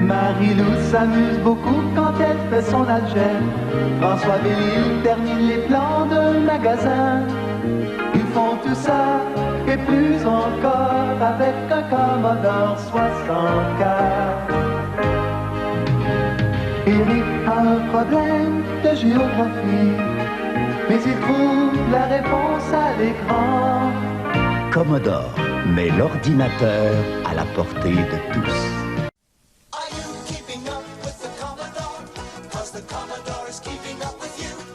Marie-Lou s'amuse beaucoup quand elle fait son algèbre. François Bellil termine les plans de magasin. Ils font tout ça et plus encore avec un Commodore 64. Eric a un problème de géographie, mais il trouve la réponse à l'écran. Commodore met l'ordinateur à la portée de tous.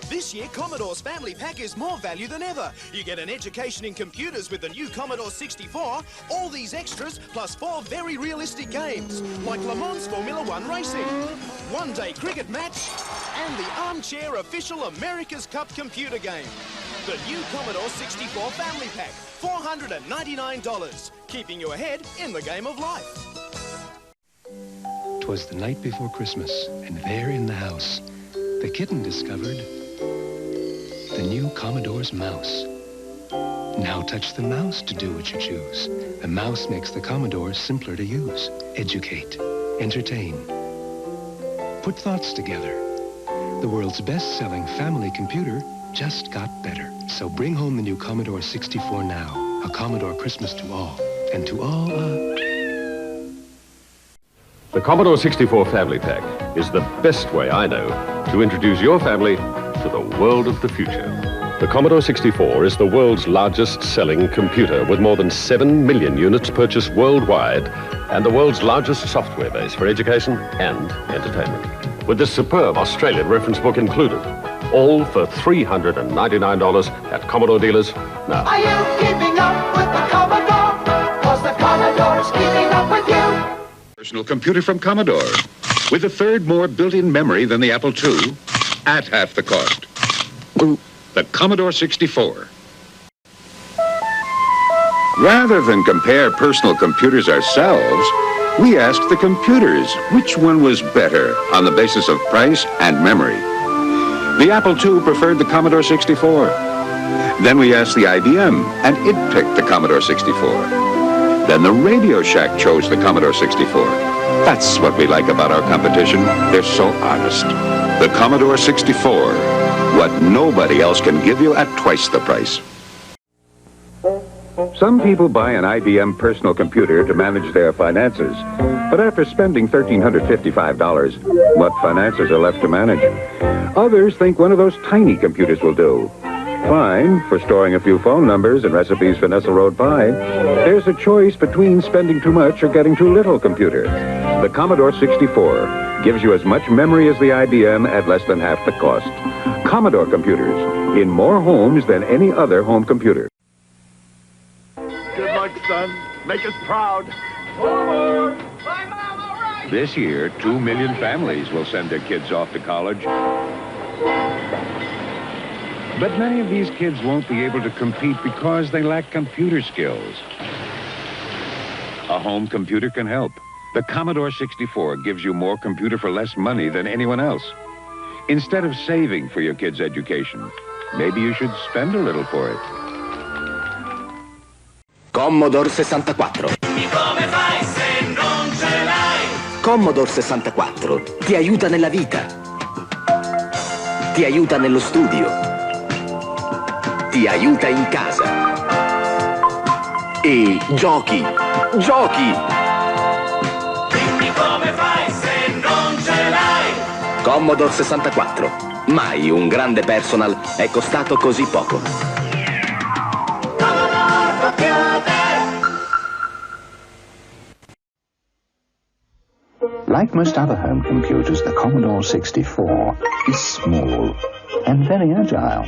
This year, Commodore's Family Pack is more value than ever. You get an education in computers with the new Commodore 64, all these extras, plus 4 very realistic games, like Le Mans Formula One racing, one-day cricket match, and the armchair official America's Cup computer game. The new Commodore 64 Family Pack, $499, keeping you ahead in the game of life. 'Twas the night before Christmas, and there in the house, the kitten discovered the new Commodore's mouse. Now touch the mouse to do what you choose. The mouse makes the Commodore simpler to use. Educate, entertain, put thoughts together. The world's best-selling family computer just got better. So bring home the new Commodore 64 now. A Commodore Christmas to all, and to all, The Commodore 64 Family Pack is the best way I know to introduce your family to the world of the future. The Commodore 64 is the world's largest selling computer with more than 7 million units purchased worldwide and the world's largest software base for education and entertainment. With this superb Australian reference book included, all for $399 at Commodore dealers now. Are you keeping up with the Commodore? 'Cause the Commodore's keeping up with you. Personal computer from Commodore, with a third more built-in memory than the Apple II, at half the cost. The Commodore 64. Rather than compare personal computers ourselves, we asked the computers which one was better on the basis of price and memory. The Apple II preferred the Commodore 64. Then we asked the IBM, and it picked the Commodore 64. Then the Radio Shack chose the Commodore 64. That's what we like about our competition. They're so honest. The Commodore 64. What nobody else can give you at twice the price. Some people buy an IBM personal computer to manage their finances. But after spending $1,355, what finances are left to manage? Others think one of those tiny computers will do. Fine for storing a few phone numbers and recipes for Nestle Road pie. There's a choice between spending too much or getting too little computer. The Commodore 64 gives you as much memory as the IBM at less than half the cost. Commodore computers in more homes than any other home computer. Good luck, son. Make us proud. Forward! Bye, Mom, all right! This year, 2 million families will send their kids off to college. But many of these kids won't be able to compete because they lack computer skills. A home computer can help. The Commodore 64 gives you more computer for less money than anyone else. Instead of saving for your kids' education, maybe you should spend a little for it. Commodore 64. Come fai se non ce l'hai? Commodore 64 ti aiuta nella vita, ti aiuta nello studio, ti aiuta in casa. E giochi, giochi! Dimmi come fai se non ce l'hai? Commodore 64. Mai un grande personal è costato così poco. Like most other home computers, the Commodore 64 is small and very agile.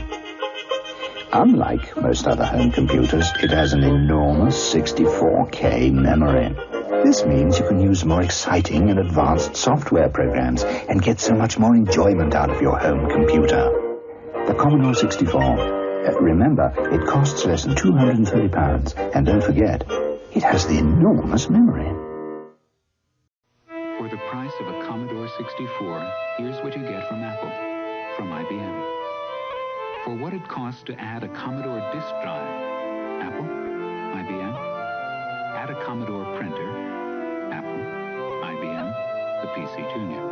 Unlike most other home computers, it has an enormous 64K memory. This means you can use more exciting and advanced software programs and get so much more enjoyment out of your home computer. The Commodore 64. Remember, it costs less than £230, and don't forget, it has the enormous memory. For the price of a Commodore 64, here's what you get from Apple, from IBM. For what it costs to add a Commodore disk drive, Apple, IBM. Add a Commodore printer, Apple, IBM. The PC Junior.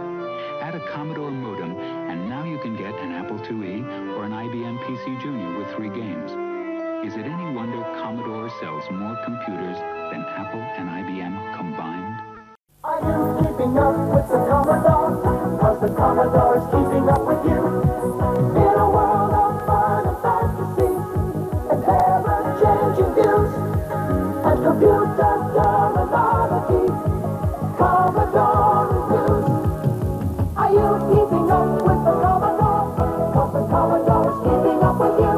Add a Commodore modem, and now you can get an Apple IIe or an IBM PC Junior with 3 games. Is it any wonder Commodore sells more computers than Apple and IBM combined? Are you keeping up with the Commodore? 'Cause the Commodore's keeping up with you. In a world of fun and fantasy, and ever-changing views, and computer terminology, Commodore reviews. Are you keeping up with the Commodore? 'Cause the Commodore's keeping up with you.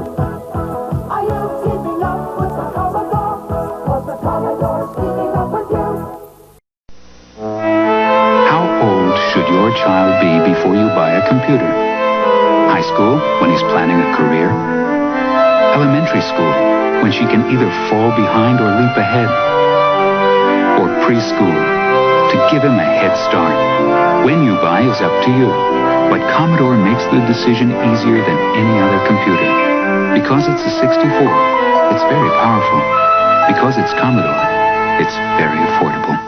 Are you keeping up with the Commodore? 'Cause the Commodore's keeping up with you. How old should your child be before you buy a computer? High school, when he's planning a career? Elementary school, when she can either fall behind or leap ahead? Or preschool, to give him a head start? When you buy is up to you, but Commodore makes the decision easier than any other computer. Because it's a 64, it's very powerful. Because it's Commodore, it's very affordable.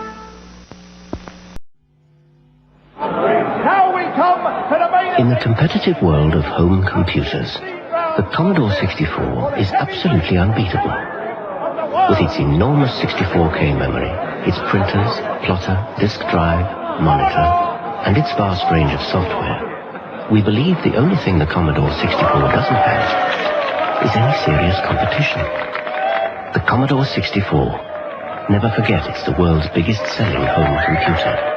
In the competitive world of home computers, the Commodore 64 is absolutely unbeatable. With its enormous 64K memory, its printers, plotter, disk drive, monitor, and its vast range of software, we believe the only thing the Commodore 64 doesn't have is any serious competition. The Commodore 64. Never forget it's the world's biggest selling home computer.